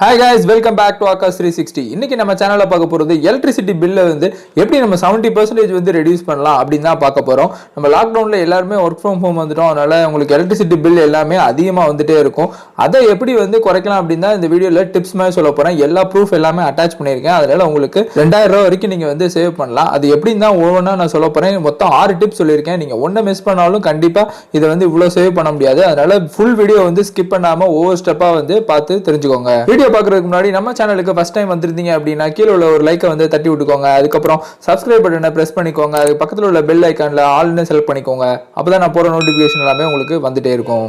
Hi guys, welcome back to Akash 360. இன்னைக்கு நம்ம சேனல்ல பார்க்க போறது எலக்ட்ரிசிட்டி பில்ல வந்து எப்படி நம்ம 70% வந்து ரெடியூஸ் பண்ணலாம் அப்படினா பார்க்க போறோம். நம்ம லாக் டவுன்ல எல்லாரும் வர்க் ஃப்ரம் ஹோம் வந்துட்டோம். அதனால உங்களுக்கு எலக்ட்ரிசிட்டி பில் எல்லாமே அதிகமா வந்துட்டே இருக்கும். அதை எப்படி வந்து குறைக்கலாம் அப்படினா இந்த வீடியோல டிப்ஸ் மாதிரி சொல்ல போறேன். எல்லா ப்ரூஃப் எல்லாமே அட்டாச் பண்ணிருக்கேன். அதனால உங்களுக்கு 2000 ரூபாய் வரைக்கும் நீங்க வந்து சேவ் பண்ணலாம். அது எப்படினா ஒவ்வொண்ணா நான் சொல்ல போறேன். மொத்தம் 6 டிப்ஸ் சொல்லிருக்கேன். நீங்க ஒண்ணே மிஸ் பண்ணாலும் கண்டிப்பா இத வந்து இவ்ளோ சேவ் பண்ண முடியாது. அதனால full வீடியோ வந்து ஸ்கிப் பண்ணாம ஒவ்வொரு ஸ்டெப்பா வந்து பார்த்து தெரிஞ்சுக்கோங்க. வீடியோ பார்க்கிறதுக்கு முன்னாடி நம்ம சேனலுக்கு ஃபர்ஸ்ட் டைம் வந்திருந்தீங்க அப்படினா கீழ உள்ள ஒரு லைக்கை வந்து தட்டி விட்டுக்கோங்க. அதுக்கு அப்புறம் Subscribe பட்டனை பிரஸ் பண்ணிக்கோங்க. அதுக்கு பக்கத்துல உள்ள பெல் ஐகான்ல ஆல்னு செலக்ட் பண்ணிக்கோங்க. அப்பதான் நான் போற நோட்டிபிகேஷன் எல்லாமே உங்களுக்கு வந்துட்டே இருக்கும்.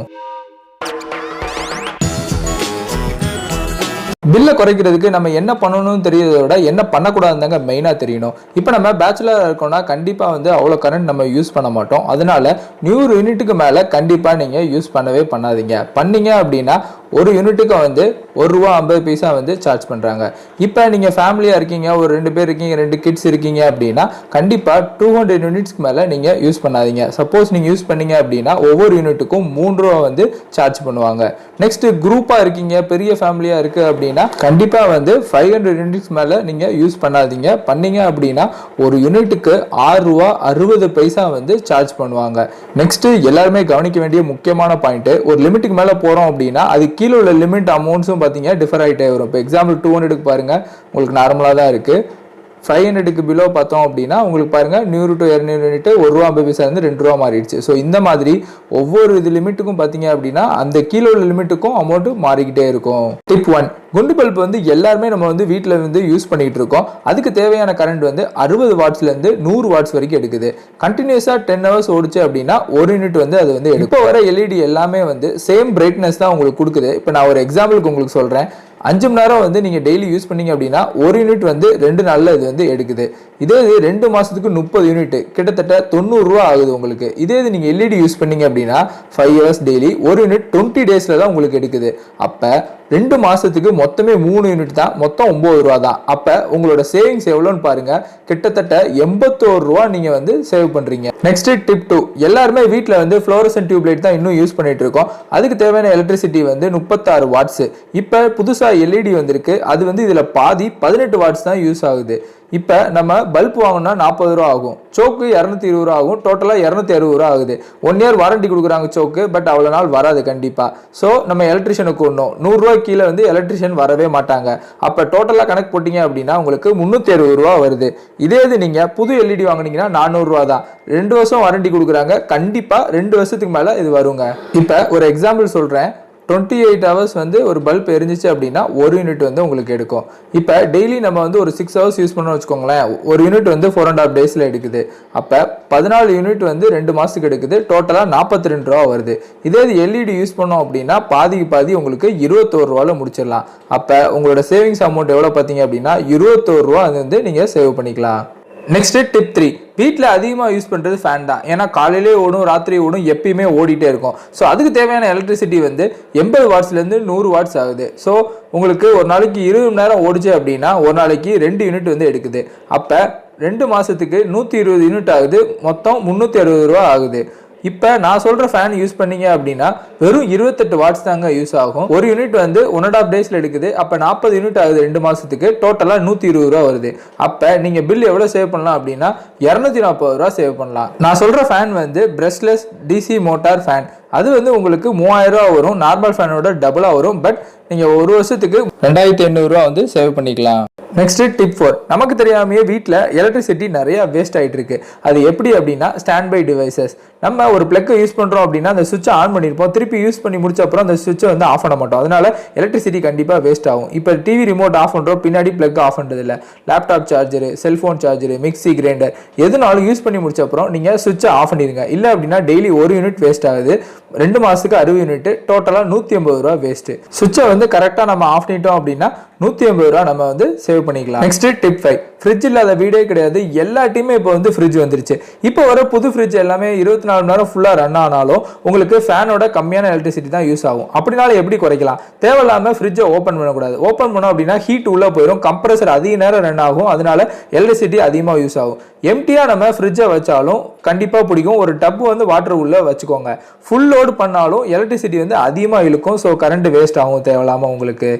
பில்லை குறைக்கிறதுக்கு நம்ம என்ன பண்ணணும்னு தெரியறதை விட என்ன பண்ணக்கூடாதுதாங்க மெயினாக தெரியணும். இப்போ நம்ம பேச்சுலராக இருக்கோம்னா கண்டிப்பாக வந்து அவ்வளோ கரண்ட் நம்ம யூஸ் பண்ண மாட்டோம். அதனால 100 யூனிட்டுக்கு மேலே கண்டிப்பாக நீங்கள் யூஸ் பண்ணவே பண்ணாதீங்க. பண்ணீங்க அப்படின்னா ஒரு யூனிட்டுக்கு வந்து ₹1.50 வந்து சார்ஜ் பண்ணுறாங்க. இப்போ நீங்கள் ஃபேமிலியாக இருக்கீங்க, ஒரு 2 பேர் இருக்கீங்க, 2 கிட்ஸ் இருக்கீங்க அப்படின்னா கண்டிப்பாக 200 யூனிட்ஸ்க்கு மேலே நீங்கள் யூஸ் பண்ணாதீங்க. சப்போஸ் நீங்கள் யூஸ் பண்ணீங்க அப்படின்னா ஒவ்வொரு யூனிட்டுக்கும் ₹3 வந்து சார்ஜ் பண்ணுவாங்க. நெக்ஸ்ட் குரூப்பாக இருக்கீங்க, பெரிய ஃபேமிலியாக இருக்குது அப்படின்னா கண்டிப்பா வந்து 500 யூனிட்ஸ் மேல நீங்க யூஸ் பண்ணாதீங்க. பண்ணீங்க அப்படின்னா ஒரு யூனிட்டுக்கு ₹6.60 வந்து சார்ஜ் பண்ணுவாங்க. நெக்ஸ்ட் எல்லாருமே கவனிக்க வேண்டிய முக்கியமான பாயிண்ட், ஒரு லிமிட்டுக்கு மேல போறோம் அப்படின்னா அது கீழே உள்ள லிமிட் அமௌண்ட்ஸும் பாத்தீங்க டிஃபர் ஆயிட்டே வரும். இப்போ எக்ஸாம்பிள் 200க்கு பாருங்க, உங்களுக்கு நார்மலா தான் இருக்கு. 500க்கு பிலோ பார்த்தோம் அப்படின்னா உங்களுக்கு பாருங்க 100 to 200 யூனிட் ₹1.50 வந்து ₹2 மாறிடுச்சு. ஸோ இந்த மாதிரி ஒவ்வொரு இது லிமிட்டுக்கும் பார்த்தீங்க அப்படின்னா அந்த கீழே உள்ள லிமிட்டுக்கும் அமௌண்ட் மாறிக்கிட்டே இருக்கும். டிப் 1, குண்டு பல்ப் வந்து எல்லாருமே நம்ம வந்து வீட்டில் வந்து யூஸ் பண்ணிட்டு இருக்கோம். அதுக்கு தேவையான கரண்ட் வந்து 60 வாட்ஸ்லேருந்து 100 வாட்ஸ் வரைக்கும் எடுக்குது. கண்டினியூஸாக 10 ஹவர்ஸ் ஓடிச்சு அப்படின்னா ஒரு யூனிட் வந்து அது வந்து எடுக்கும். இப்போ வர எல்இடி எல்லாமே வந்து சேம் பிரைட்னஸ் தான் உங்களுக்கு கொடுக்குது. இப்போ நான் ஒரு எக்ஸாம்பிளுக்கு உங்களுக்கு சொல்கிறேன். 5 மணி நேரம் வந்து நீங்கள் டெய்லி யூஸ் பண்ணீங்க அப்படின்னா ஒரு யூனிட் வந்து 2 நாளில் இது வந்து எடுக்குது. இதே இது 2 மாதத்துக்கு 30 யூனிட் கிட்டத்தட்ட ₹90 ஆகுது உங்களுக்கு. இதே இது நீங்கள் எல்இடி யூஸ் பண்ணீங்க அப்படின்னா 5 ஹவர்ஸ் டெய்லி ஒரு யூனிட் 20 டேஸில் தான் உங்களுக்கு எடுக்குது. அப்போ 2 மாதத்துக்கு மொத்தமே 3 யூனிட் தான், மொத்தம் ₹9 தான். அப்போ உங்களோட சேவிங்ஸ் எவ்வளோன்னு பாருங்க, கிட்டத்தட்ட ₹81 நீங்கள் வந்து சேவ் பண்ணுறீங்க. நெக்ஸ்ட் டிப் 2, எல்லாருமே வீட்டில் வந்து ஃப்ளோரசன்ட் டியூப்லைட் தான் இன்னும் யூஸ் பண்ணிட்டு இருக்கோம். அதுக்கு தேவையான எலக்ட்ரிசிட்டி வந்து 36 வாட்ஸ். இப்போ புதுசாக எல்இடி வந்திருக்கு. அது வந்து இதில் பாதி 18 வாட்ஸ் தான் யூஸ் ஆகுது. இப்போ நம்ம பல்ப் வாங்கணும்னா ₹40 ஆகும், சோக்கு ₹220 ஆகும், டோட்டலாக ₹260 ஆகுது. 1 இயர் வாரண்டி கொடுக்குறாங்க சோக்கு, பட் அவ்வளோ நாள் வராது கண்டிப்பாக. ஸோ நம்ம எலக்ட்ரிஷியனுக்கு ஒன்றும் ₹100 கீழே வந்து எலக்ட்ரிஷியன் வரவே மாட்டாங்க. அப்போ டோட்டலாக கணக்கு போட்டிங்க அப்படின்னா உங்களுக்கு ₹360 வருது. இதே இது நீங்கள் புது எல்இடி வாங்கினீங்கன்னா ₹400 தான். 2 வருஷம் வாரண்டி கொடுக்குறாங்க, கண்டிப்பாக 2 வருஷத்துக்கு மேலே இது வருங்க. இப்போ ஒரு எக்ஸாம்பிள் சொல்கிறேன். 28 ஹவர்ஸ் வந்து ஒரு பல்ப் எரிஞ்சிச்சு அப்படின்னா ஒரு யூனிட் வந்து உங்களுக்கு எடுக்கும். இப்போ டெய்லி நம்ம வந்து ஒரு 6 ஹவர்ஸ் யூஸ் பண்ணோம்னு வச்சுக்கோங்களேன், ஒரு யூனிட் வந்து 4.5 டேஸில் எடுக்குது. அப்போ 14 யூனிட் வந்து 2 மாதத்துக்கு எடுக்குது. டோட்டலாக ₹42 வருது. இதே இது எல்இடி யூஸ் பண்ணோம் அப்படின்னா பாதிக்கு பாதி உங்களுக்கு ₹21 முடிச்சிடலாம். அப்போ உங்களோட சேவிங்ஸ் அமௌண்ட் எவ்வளோ பார்த்தீங்க அப்படின்னா ₹21 அது வந்து நீங்கள் சேவ் பண்ணிக்கலாம். நெக்ஸ்ட் டிப் 3, வீட்டில் அதிகமாக யூஸ் பண்ணுறது ஃபேன் தான். ஏன்னா காலையிலே ஓடும், ராத்திரி ஓடும், எப்பயுமே ஓடிட்டே இருக்கும். ஸோ அதுக்கு தேவையான எலக்ட்ரிசிட்டி வந்து 80 வாட்ஸ்லேருந்து 100 வாட்ஸ் ஆகுது. ஸோ உங்களுக்கு ஒரு நாளைக்கு 20 மணி நேரம் ஓடிச்சு அப்படின்னா ஒரு நாளைக்கு 2 யூனிட் வந்து எடுக்குது. அப்போ 2 மாதத்துக்கு 120 யூனிட் ஆகுது, மொத்தம் ₹360 ஆகுது. இப்போ நான் சொல்கிற ஃபேன் யூஸ் பண்ணீங்க அப்படின்னா வெறும் 28 வாட்ஸ் தாங்க யூஸ் ஆகும். ஒரு யூனிட் வந்து 1.5 டேஸில் எடுக்குது. அப்போ 40 யூனிட் ஆகுது 2 மாதத்துக்கு, டோட்டலாக ₹120 வருது. அப்போ நீங்கள் பில் எவ்வளோ சேவ் பண்ணலாம் அப்படின்னா ₹240 சேவ் பண்ணலாம். நான் சொல்கிற ஃபேன் வந்து பிரஷ்லெஸ் டிசி மோட்டார் ஃபேன். அது வந்து உங்களுக்கு ₹3000 வரும், நார்மல் ஃபேனோட டபுளாக வரும். பட் நீங்கள் ஒரு வருஷத்துக்கு ₹2800 வந்து சேவ் பண்ணிக்கலாம். நெக்ஸ்ட் டிப் 4, நமக்கு தெரியாமையே வீட்டில் எலக்ட்ரிசிட்டி நிறைய வேஸ்ட் ஆகிட்டு இருக்கு. அது எப்படி அப்படின்னா ஸ்டாண்ட் பை டிவைசஸ். நம்ம ஒரு பிளக்கை யூஸ் பண்ணுறோம் அப்படின்னா அந்த சுவிட்சை ஆன் பண்ணியிருப்போம், திருப்பி யூஸ் பண்ணி முடிச்ச அப்புறம் அந்த சுவிட்சை வந்து ஆஃப் பண்ண மாட்டோம். அதனால எலக்ட்ரிசிட்டி கண்டிப்பாக வேஸ்ட் ஆகும். இப்போ டிவி ரிமோட் ஆஃப் பண்ணுறோம், பின்னாடி பிளக் ஆஃப் பண்ணுறது இல்லை. Laptop charger, cellphone charger, mixie, grinder எதுனாலும் யூஸ் பண்ணி முடிச்ச அப்புறம் நீங்கள் சுவிட்சை ஆஃப் பண்ணிடுங்க. இல்லை அப்படின்னா டெய்லி ஒரு யூனிட் வேஸ்ட் ஆகுது. 2 மாதத்துக்கு 60 யூனிட், டோட்டலாக ₹180 வேஸ்ட்டு. சுவிட்சை வந்து கரெக்டாக நம்ம ஆஃப் பண்ணிட்டோம் அப்படின்னா ₹180 நம்ம வந்து சேவ் பண்ணிக்கலாம். நெக்ஸ்ட் டிப் 5, ஃப்ரிட்ஜ் இல்லாத வீடே கிடையாது. எல்லா டீமே இப்போ வந்து ஃப்ரிட்ஜ் வந்துருச்சு. இப்போ வர புது ஃப்ரிட்ஜ் எல்லாமே 24 மணி நேரம் ஃபுல்லாக ரன் ஆனாலும் உங்களுக்கு ஃபேனோட கம்மியான எலக்ட்ரிசிட்டி தான் யூஸ் ஆகும். அப்படினாலும் எப்படி குறைக்கலாம்? தேவையில்லாமல் ஃப்ரிட்ஜை ஓப்பன் பண்ணக்கூடாது. ஓப்பன் பண்ணோம் அப்படின்னா ஹீட் உள்ளே போயிடும், கம்ப்ரஸர் அதிக நேரம் ரன் ஆகும், அதனால எலக்ட்ரிசிட்டி அதிகமாக யூஸ் ஆகும். எம்டியாக நம்ம ஃப்ரிட்ஜை வச்சாலும் கண்டிப்பாக பிடிக்கும். ஒரு டப் வந்து வாட்டர் உள்ளே வச்சுக்கோங்க. ஃபுல் லோடு பண்ணாலும் எலக்ட்ரிசிட்டி வந்து அதிகமாக இழுக்கும். ஸோ கரண்ட் வேஸ்ட் ஆகும் தேவையில்லாமல் உங்களுக்கு.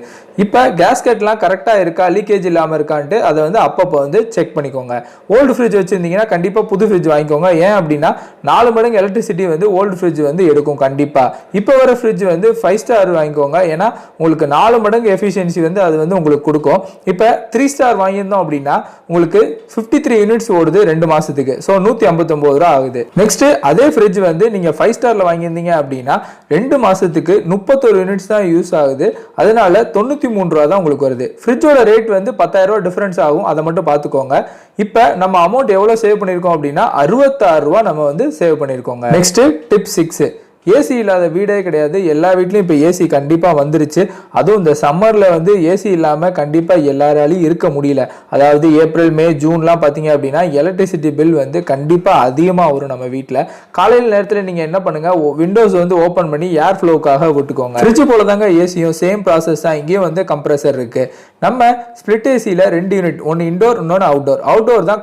இப்போ கேஸ்கெட்லாம் கரெக்டாக இருக்கா, லீக்கேஜ் இல்லாமல் இருக்கான்ட்டு அதை வந்து அப்பப்போ வந்து செக் பண்ணிக்கோங்க. ஓல்டு ஃப்ரிட்ஜ் வச்சுருந்தீங்கன்னா கண்டிப்பாக புது ஃப்ரிட்ஜ் வாங்கிக்கோங்க. ஏன் அப்படின்னா 4 மடங்கு எலக்ட்ரிசிட்டி வந்து ஓல்டு ஃப்ரிட்ஜ் வந்து எடுக்கும் கண்டிப்பாக. இப்போ வர ஃப்ரிட்ஜ் வந்து 5 ஸ்டார் வாங்கிக்கோங்க. ஏன்னா உங்களுக்கு 4 மடங்கு எஃபிஷியன்சி வந்து அது வந்து உங்களுக்கு கொடுக்கும். இப்போ 3 ஸ்டார் வாங்கியிருந்தோம் அப்படின்னா உங்களுக்கு 53 யூனிட்ஸ் ஓடுது 2 மாதத்துக்கு. ஸோ 159 ரூபா ஆகுது. நெக்ஸ்ட் அதே ஃப்ரிட்ஜ் வந்து நீங்கள் 5 ஸ்டாரில் வாங்கியிருந்தீங்க அப்படின்னா 2 மாதத்துக்கு 31 யூனிட்ஸ் தான் யூஸ் ஆகுது. அதனால 93 ரூபா தான் உங்களுக்கு வருது. ஃப்ரிட்ஜோட ரேட் வந்து 10,000 ரூபா டிஃபரன்ஸ் ஆகும். அதை மட்டும் பார்த்துக்கோங்க. இப்போ நம்ம அமௌண்ட் எவ்வளோ சேவ் பண்ணியிருக்கோம் அப்படின்னா 66 ரூபா நம்ம வந்து சேவ் பண்ணியிருக்கோங்க. Next tip 6. ஏசி இல்லாத வீடே கிடையாது. எல்லா வீட்லையும் இப்போ ஏசி கண்டிப்பாக வந்துருச்சு. அதுவும் இந்த சம்மரில் வந்து ஏசி இல்லாமல் கண்டிப்பாக எல்லாராலையும் இருக்க முடியல. அதாவது ஏப்ரல் மே ஜூன்லாம் பார்த்தீங்க அப்படின்னா எலக்ட்ரிசிட்டி பில் வந்து கண்டிப்பாக அதிகமாக வரும் நம்ம வீட்டில். காலையில் நேரத்தில் நீங்கள் என்ன பண்ணுங்கள், விண்டோஸ் வந்து ஓப்பன் பண்ணி ஏர் ஃப்ளோக்காக விட்டுக்கோங்க. ஃப்ரிட்ஜ் போல தாங்க ஏசியும் சேம் ப்ராசஸ் தான். இங்கேயும் வந்து கம்ப்ரெசர் இருக்குது. நம்ம ஸ்பிளிட் ஏசியில் 2 யூனிட், ஒன்று இண்டோர் இன்னொன்று அவுட்டோர். அவுட்டோர் தான்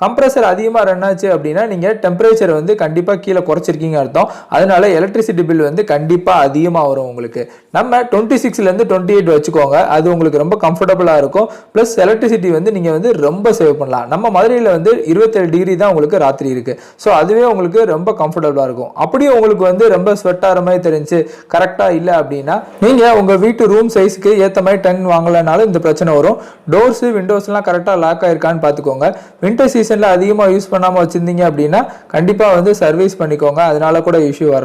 கம்ப்ரெசர் அதிகமாக ரன் ஆச்சு அப்படின்னா நீங்கள் டெம்பரேச்சர் வந்து கண்டிப்பாக கீழே குறைச்சிருக்கீங்க அர்த்தம். அதனால எலக்ட்ரிசிட்டி பில் வந்து கண்டிப்பாக அதிகமாக வரும் உங்களுக்கு. நம்ம 26லேருந்து 28 வச்சுக்கோங்க. அது உங்களுக்கு ரொம்ப கம்ஃபர்டபுளாக இருக்கும். ப்ளஸ் எலக்ட்ரிசிட்டி வந்து நீங்கள் வந்து ரொம்ப சேவ் பண்ணலாம். நம்ம மதுரையில் வந்து 27 டிகிரி தான் உங்களுக்கு ராத்திரி இருக்குது. ஸோ அதுவே உங்களுக்கு ரொம்ப கம்ஃபர்டபுளாக இருக்கும். அப்படியே உங்களுக்கு வந்து ரொம்ப ஸ்வெட் ஆகிற மாதிரி தெரிஞ்சு கரெக்டாக இல்லை அப்படின்னா நீங்கள் உங்கள் வீட்டு ரூம் சைஸுக்கு ஏற்ற மாதிரி டென் வாங்கலைனாலும் இந்த பிரச்சனை வரும். டோர்ஸ் விண்டோஸ்லாம் கரெக்டாக லாக் ஆயிருக்கான்னு பார்த்துக்கோங்க. வின்டர் சீசனில் அதிகமாக யூஸ் பண்ணாமல் வச்சுருந்தீங்க அப்படின்னா கண்டிப்பாக வந்து சர்வீஸ் பண்ணிக்கோங்க. அதனால கூட இஷ்யூ வரலாம்.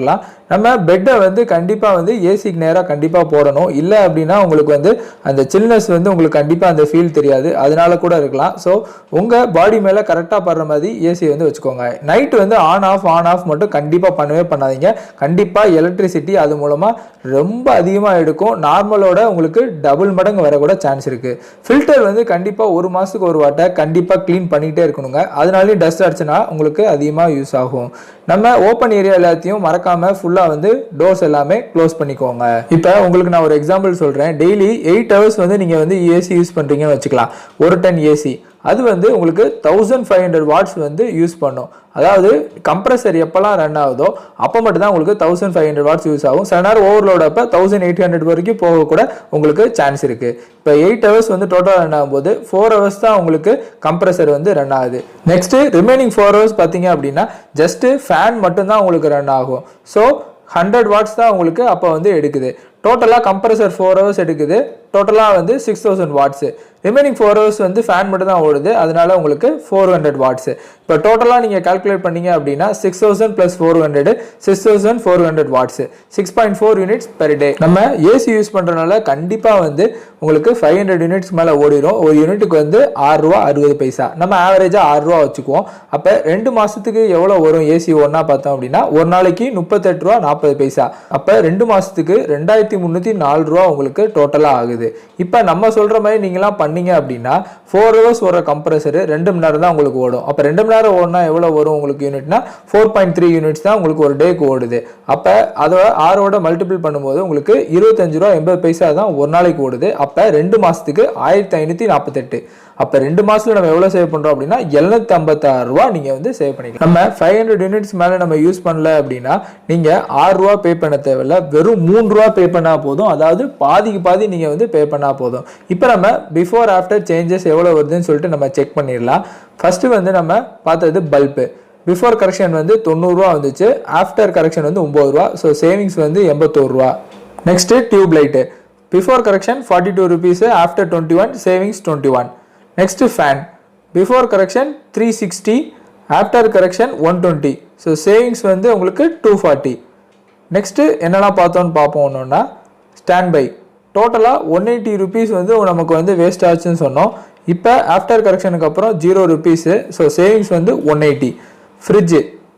நம்ம பெட்டை வந்து கண்டிப்பாக வந்து ஏசிக்கு நேராக கண்டிப்பாக போடணும். இல்லை அப்படின்னா உங்களுக்கு வந்து அந்த சில்னஸ் வந்து உங்களுக்கு கண்டிப்பாக அந்த ஃபீல் தெரியாது. அதனால கூட இருக்கலாம். ஸோ உங்கள் பாடி மேலே கரெக்டாக படுற மாதிரி ஏசி வந்து வச்சுக்கோங்க. நைட் வந்து ஆன் ஆஃப் மட்டும் கண்டிப்பாக பண்ணவே பண்ணாதீங்க. கண்டிப்பாக எலக்ட்ரிசிட்டி அது மூலமாக ரொம்ப அதிகமாக எடுக்கும். நார்மலோட உங்களுக்கு டபுள் மடங்கு வர கூட சான்ஸ் இருக்குது. ஃபில்டர் வந்து கண்டிப்பாக 1 மாதத்துக்கு ஒரு வாட்டை கண்டிப்பாக க்ளீன் பண்ணிகிட்டே இருக்கணுங்க. அதனாலையும் டஸ்ட் அடிச்சுன்னா உங்களுக்கு அதிகமாக யூஸ் ஆகும். நம்ம ஓப்பன் ஏரியா எல்லாத்தையும் மறக்காமல் ஃபுல்லாக வந்து டோர்ஸ் எல்லாமே க்ளோஸ் பண்ணிக்கோங்க. இப்போ உங்களுக்கு நான் ஒரு எக்ஸாம்பிள் சொல்கிறேன். டெய்லி 8 ஹவர்ஸ் வந்து நீங்கள் வந்து ஏசி யூஸ் பண்ணுறீங்கன்னு வச்சுக்கலாம். ஒரு டன் ஏசி அது வந்து உங்களுக்கு 1500 வாட்ஸ் வந்து யூஸ் பண்ணும். அதாவது கம்ப்ரஸர் எப்போல்லாம் ரன் ஆகுதோ அப்போ மட்டும் தான் உங்களுக்கு 1500 வாட்ஸ் யூஸ் ஆகும். சில நேரம் ஓவர்லோட் அப்போ 1800 வரைக்கும் போக கூட உங்களுக்கு சான்ஸ் இருக்குது. இப்போ 8 ஹவர்ஸ் வந்து டோட்டல் ரன் ஆகும்போது 4 ஹவர்ஸ் தான் உங்களுக்கு கம்ப்ரஸர் வந்து ரன் ஆகுது. நெக்ஸ்ட் ரிமைனிங் 4 ஹவர்ஸ் பார்த்தீங்க அப்படின்னா ஜஸ்ட் ஃபேன் மட்டும்தான் உங்களுக்கு ரன் ஆகும். ஸோ 100 வாட்ஸ் தான் உங்களுக்கு அப்போ வந்து எடுக்குது. டோட்டலாக கம்ப்ரஸர் 4 ஹவர்ஸ் எடுக்குது. டோட்டலாக வந்து 6000 வாட்ஸு. ரிமைனிங் 4 ஹவர்ஸ் வந்து ஃபேன் மட்டும் தான் ஓடுது. அதனால உங்களுக்கு 400 வாட்ஸு. இப்போ டோட்டலாக நீங்கள் கால்குலேட் பண்ணீங்க அப்படின்னா 6000 + 400 6400 வாட்ஸு. 6.4 units per day. நம்ம ஏசி யூஸ் பண்ணுறதுனால கண்டிப்பாக வந்து உங்களுக்கு 500 யூனிட்ஸ் மேலே ஓடிடும். ஒரு யூனிட்டுக்கு வந்து 6 ரூபா 60 பைசா. நம்ம ஆவரேஜாக 6 ரூபா வச்சுக்குவோம். அப்போ 2 மாதத்துக்கு எவ்வளோ வரும் ஏசி ஒன்றா பார்த்தோம் அப்படின்னா ஒரு நாளைக்கு 38 ரூபா 40 பைசா. அப்போ 2 மாதத்துக்கு 2304 ரூபா உங்களுக்கு டோட்டலாக ஆகுது. இப்போ நம்ம சொல்கிற மாதிரி நீங்களாம் பண்ணீங்க அப்படின்னா 4 ஹவர்ஸ் வர கம்ப்ரஸர் 2 மணி நேரம் தான் உங்களுக்கு ஓடும். அப்போ 2 மணி நேரம் ஓடினா எவ்வளோ வரும் உங்களுக்கு யூனிட்னா 4.3 யூனிட்ஸ் தான் உங்களுக்கு ஒரு டேக்கு ஓடுது. அப்போ அதை 6ஓட மல்டிபிள் பண்ணும்போது உங்களுக்கு 25 ரூபா 80 பைசா தான் ஒரு நாளைக்கு ஓடுது. அப்போ 2 மாதத்துக்கு 1548. அப்போ 2 மாதத்தில் நம்ம எவ்வளோ சேவ் பண்ணுறோம் அப்படின்னா 756 ரூபா நீங்கள் வந்து சேவ் பண்ணிக்கலாம். நம்ம 500 யூனிட்ஸ் மேலே நம்ம யூஸ் பண்ணல அப்படின்னா நீங்கள் 6 ரூபா பே பண்ண தேவையில்ல. வெறும் 3 ரூபா பே பண்ணால் போதும். அதாவது பாதிக்கு பாதி நீங்கள் வந்து பே பண்ணால் போதும். இப்போ நம்ம பிஃபோர் ஆஃப்டர் சேஞ்சஸ் எவ்வளோ வருதுன்னு சொல்லிட்டு நம்ம செக் பண்ணிடலாம். ஃபஸ்ட்டு வந்து நம்ம பார்த்தது பல்பு. பிஃபோர் கரெக்ஷன் வந்து 90 ரூபா வந்துச்சு. ஆஃப்டர் கரெக்ஷன் வந்து 9 ரூபா. ஸோ சேவிங்ஸ் வந்து 81 ரூபா. Next tube light. Before correction 42 rupees. After 21 savings 21. Next fan. Before correction 360. After correction 120. So savings வந்து உங்களுக்கு 240. நெக்ஸ்ட்டு என்னெல்லாம் பார்த்தோன்னு பார்ப்போம். ஒன்றுன்னா ஸ்டாண்ட் பை. டோட்டலாக 180 ருபீஸ் வந்து நமக்கு வந்து வேஸ்ட் ஆச்சுன்னு சொன்னோம். இப்போ ஆஃப்டர் கரெக்ஷனுக்கு அப்புறம் 0 ருபீஸு. ஸோ சேவிங்ஸ் வந்து 180.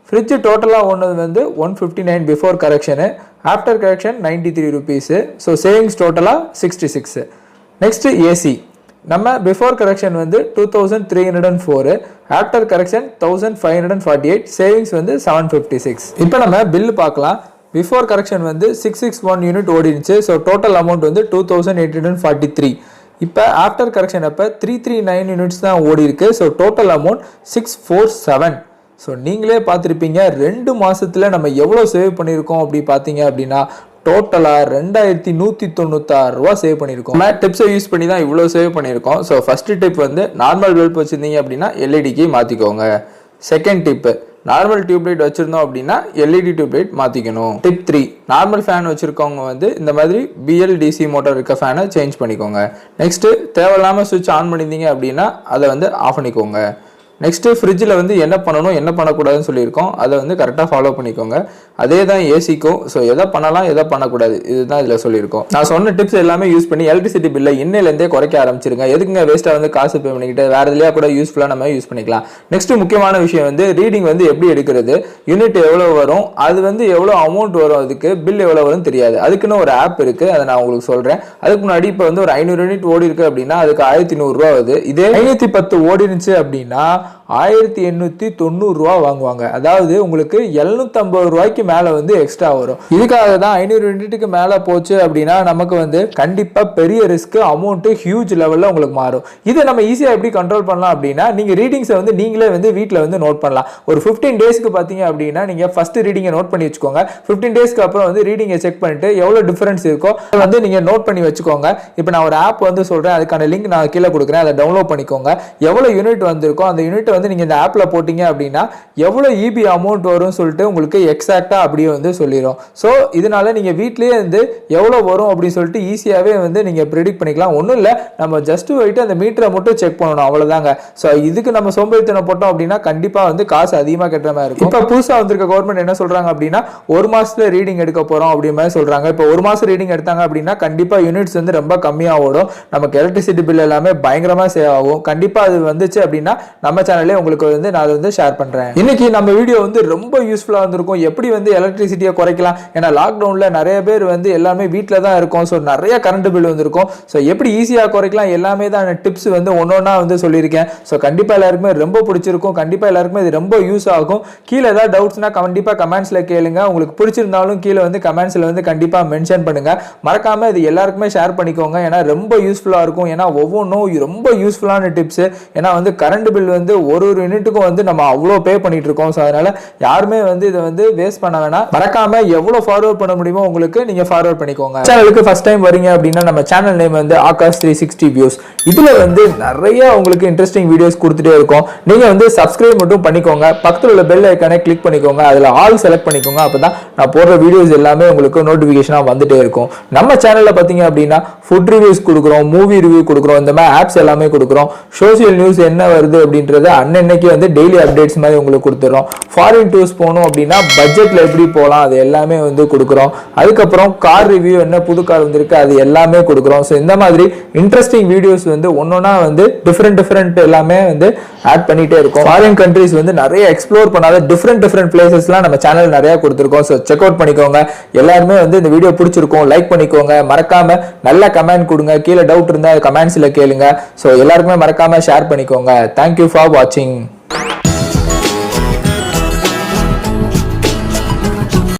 ஃப்ரிட்ஜு டோட்டலாக ஒன்று வந்து 159 before correction. After correction 93 rupees. So savings டோட்டலாக 66. Next AC. நம்ம பிஃபோர் கரெக்ஷன் வந்து 2304. After correction 1548. சேவிங்ஸ் வந்து 756. இப்போ நம்ம பில்லு பார்க்கலாம். பிஃபோர் கரெக்ஷன் வந்து 661 யூனிட் ஓடிடுச்சு. ஸோ டோட்டல் அமௌண்ட் வந்து 2843. இப்போ ஆஃப்டர் கரெக்ஷன் அப்போ 339 யூனிட்ஸ் தான் ஓடி இருக்கு. So total amount 647. ஸோ நீங்களே பார்த்துருப்பீங்க 2 மாதத்தில் நம்ம எவ்வளோ சேவ் பண்ணியிருக்கோம் அப்படி பார்த்தீங்க அப்படின்னா டோட்டலாக 2196 ரூபா சேவ் பண்ணியிருக்கோம். நம்ம டிப்ஸை யூஸ் பண்ணி தான் இவ்வளோ சேவ் பண்ணியிருக்கோம். ஸோ ஃபஸ்ட்டு டிப் வந்து நார்மல் பல்ப் வச்சுருந்தீங்க அப்படின்னா எல்இடிக்கு மாற்றிக்கோங்க. செகண்ட் டிப்பு நார்மல் டியூப்லைட் வச்சுருந்தோம் அப்படின்னா எல்இடி டியூப்லைட் மாற்றிக்கணும். டிப் 3 நார்மல் ஃபேன் வச்சுருக்கவங்க வந்து இந்த மாதிரி BLDC மோட்டார் இருக்க ஃபேனை சேஞ்ச் பண்ணிக்கோங்க. நெக்ஸ்ட்டு தேவையில்லாமல் சுவிட்ச் ஆன் பண்ணியிருந்தீங்க அப்படின்னா அதை வந்து ஆஃப் பண்ணிக்கோங்க. நெக்ஸ்ட்டு ஃப்ரிட்ஜில் வந்து என்ன பண்ணணும் என்ன பண்ணக்கூடாதுன்னு சொல்லியிருக்கோம், அதை வந்து கரெக்டாக ஃபாலோ பண்ணிக்கோங்க. அதே தான் ஏசிக்கும். ஸோ எதை பண்ணலாம் எதை பண்ணக்கூடாது இதுதான் இதில் சொல்லியிருக்கோம். நான் சொன்ன டிப்ஸ் எல்லாமே யூஸ் பண்ணி எலக்ட்ரிசிட்டி பில்லை இன்னிலேருந்தே குறைக்க ஆரம்பிச்சிருங்க. எதுக்குங்க வேஸ்ட்டாக வந்து காசு பே பண்ணிக்கிட்டு வேறு எதுலையா கூட யூஸ்ஃபுல்லாக நம்ம யூஸ் பண்ணிக்கலாம். நெக்ஸ்ட் முக்கியமான விஷயம் வந்து ரீடிங் வந்து எப்படி எடுக்கிறது, யூனிட் எவ்வளோ வரும், அது வந்து எவ்வளோ அமௌண்ட் வரும், அதுக்கு பில் எவ்வளோ வரும்னு தெரியாது. அதுக்குன்னு ஒரு ஆப் இருக்குது, அதை நான் உங்களுக்கு சொல்கிறேன். அதுக்கு முன்னாடி இப்போ வந்து ஒரு 500 யூனிட் ஓடி இருக்குது அப்படின்னா அதுக்கு 1100 ரூபா வருது. இதே 510 ஓடி இருந்துச்சு அப்படின்னா 1890 ரூபா வாங்குவாங்க. அதாவது உங்களுக்கு 750 ரூபாய்க்கு மேல வந்து எக்ஸ்ட்ரா வரும். இதுக்காக தான் 500 யூனிட்டுக்கு மேல போச்சு அப்படின்னா நமக்கு வந்து கண்டிப்பா பெரிய ரிஸ்க், அமௌண்ட் ஹியூஜ் லெவல்ல உங்களுக்கு மாறும். இதை நம்ம ஈஸியா எப்படி கண்ட்ரோல் பண்ணலாம் அப்படின்னா நீங்க ரீடிங்ஸை வந்து நீங்களே வந்து வீட்டில் வந்து நோட் பண்ணலாம். ஒரு 15 டேஸ்க்கு பார்த்தீங்க அப்படின்னா நீங்க ஃபர்ஸ்ட் ரீடிங்கை நோட் பண்ணி வச்சுக்கோங்க. 15 டேஸ்க்கு அப்புறம் வந்து ரீடிங்கை செக் பண்ணிட்டு எவ்வளவு டிஃபரன்ஸ் இருக்கோ அதை வந்து நீங்க நோட் பண்ணி வச்சுக்கோங்க. இப்போ நான் ஒரு ஆப் வந்து சொல்றேன், அதுக்கான லிங்க் நான் கீழே கொடுக்குறேன், அதை டவுன்லோட் பண்ணிக்கோங்க. எவ்வளவு யூனிட் வந்திருக்கோ அந்த யூனிட் வந்து நீங்க இந்த ஆப்ல போட்டீங்க அப்படின்னா எவ்வளவு இபி அமௌண்ட் வரும்னு சொல்லிட்டு உங்களுக்கு எக்ஸாக்டா அப்படியே வந்து சொல்லிடும். ஸோ இதனால நீங்க வீட்லயே வந்து எவ்வளவு வரும் அப்படின்னு சொல்லிட்டு ஈஸியாவே வந்து நீங்க ப்ரெடிக்ட் பண்ணிக்கலாம். ஒன்றும் இல்லை, நம்ம ஜஸ்ட் போயிட்டு அந்த மீட்டரை மட்டும் செக் பண்ணணும், அவ்வளவுதாங்க. ஸோ இதுக்கு நம்ம சோம்பேறித்தனம் போட்டோம் அப்படின்னா கண்டிப்பா வந்து காசு அதிகமாக கட்டுற மாதிரி இருக்கும். இப்போ புதுசாக வந்திருக்க கவர்மெண்ட் என்ன சொல்றாங்க அப்படின்னா ஒரு மாசத்துல ரீடிங் எடுக்க போறோம் அப்படி மாதிரி சொல்றாங்க. இப்போ ஒரு மாசம் ரீடிங் எடுத்தாங்க அப்படின்னா கண்டிப்பா யூனிட்ஸ் வந்து ரொம்ப கம்மியா ஓடும். நமக்கு எலக்ட்ரிசிட்டி பில் எல்லாமே பயங்கரமா சேவ் ஆகும். கண்டிப்பா அது வந்துச்சு அப்படின்னா நம்ம சேனல்லே உங்களுக்கு வந்து நான் வந்து ஷேர் பண்றேன். இன்னைக்கு நம்ம வீடியோ வந்து ரொம்ப யூஸ்ஃபுல்லா வந்திருக்கும். எப்படி வந்து எலக்ட்ரிசிட்டியை குறைக்கலாம், ஏன்னா லாக்டவுன்ல நிறைய பேர் வந்து எல்லாமே வீட்டில தான் இருக்கும். ஸோ நிறைய கரண்ட் பில் வந்திருக்கும். ஸோ எப்படி ஈஸியாக குறைக்கலாம் எல்லாமே தான் டிப்ஸ் வந்து ஒன்னொன்னா வந்து சொல்லியிருக்கேன். ஸோ கண்டிப்பா எல்லாருக்குமே ரொம்ப பிடிச்சிருக்கும். கண்டிப்பா எல்லாருக்குமே இது ரொம்ப யூஸ் ஆகும். கீழே ஏதாவது டவுட்ஸ்னா கண்டிப்பா கமெண்ட்ஸ்ல கேளுங்க. உங்களுக்கு பிடிச்சிருந்தாலும் கீழே வந்து கமெண்ட்ஸ்ல வந்து கண்டிப்பா மென்ஷன் பண்ணுங்க. மறக்காம இது எல்லாருக்குமே ஷேர் பண்ணிக்கோங்க, ஏன்னா ரொம்ப யூஸ்ஃபுல்லா இருக்கும். ஏன்னா ஒவ்வொன்றும் ரொம்ப யூஸ்ஃபுல்லான டிப்ஸ். ஏன்னா வந்து கரண்ட் பில் வந்து ஒரு யூனிட்டுக்கும் வந்து நம்ம அவ்வளோ பே பண்ணிட்டு இருக்கோம். ஸோ அதனால யாருமே வந்து இதை வந்து வேஸ்ட் பண்ண வேணாம். மறக்காம எவ்வளோ ஃபார்வர்ட் பண்ண முடியுமோ உங்களுக்கு நீங்க ஃபார்வர்ட் பண்ணிக்கோங்க. சேனலுக்கு ஃபர்ஸ்ட் டைம் வரீங்க அப்படின்னா நம்ம சேனல் நேம் வந்து ஆகாஷ் 360 வியூஸ். இதுல வந்து நிறைய உங்களுக்கு இன்ட்ரெஸ்டிங் வீடியோஸ் கொடுத்துட்டே இருக்கும். நீங்க வந்து சப்ஸ்கிரைப் மட்டும் பண்ணிக்கோங்க. பக்கத்தில் உள்ள பெல் ஐக்கானை கிளிக் பண்ணிக்கோங்க. அதுல ஆல் செலக்ட் பண்ணிக்கோங்க. அப்பதான் நான் போடுற வீடியோஸ் எல்லாமே உங்களுக்கு நோட்டிபிகேஷனா வந்துட்டே இருக்கும். நம்ம சேனல்ல பாத்தீங்க அப்படின்னா ஃபுட் ரிவ்யூஸ் கொடுக்குறோம், மூவி ரிவ்யூ கொடுக்குறோம், இந்த மாதிரி ஆப்ஸ் எல்லாமே கொடுக்குறோம். சோசியல் நியூஸ் என்ன வருது அப்படின்றது அன்னன்னைக்கு வந்து டெய்லி அப்டேட்ஸ் மாதிரி உங்களுக்கு கொடுத்துறோம். ஃபாரின் டூர்ஸ் போகணும் அப்படின்னா பட்ஜெட்ல எப்படி போகலாம் அது எல்லாமே வந்து கொடுக்குறோம். அதுக்கப்புறம் கார் ரிவ்யூ, என்ன புது கார் வந்திருக்கு அது எல்லாமே கொடுக்குறோம். ஸோ இந்த மாதிரி இன்ட்ரெஸ்டிங் வீடியோஸ் வந்து ஒன்னொன்னா வந்து டிஃப்ரெண்ட் எல்லாமே வந்து ஆட் பண்ணிட்டே இருக்கும். ஃபாரின் கண்ட்ரிஸ் வந்து நிறைய எக்ஸ்ப்ளோர் பண்ணாத டிஃப்ரெண்ட் பிளேசஸ்லாம் நம்ம சேனல் நிறைய கொடுத்துருக்கோம். ஸோ செக் அவுட் பண்ணிக்கோங்க. எல்லாருமே வந்து இந்த வீடியோ பிடிச்சிருக்கும், லைக் பண்ணிக்கோங்க. மறக்காம நல்ல கமெண்ட் கொடுங்க. கீழே டவுட் இருந்தால் கமெண்ட்ஸ்ல கேளுங்க. ஸோ எல்லாருக்குமே மறக்காம ஷேர் பண்ணிக்கோங்க. தேங்க்யூ ஃபார் வாட்சிங்.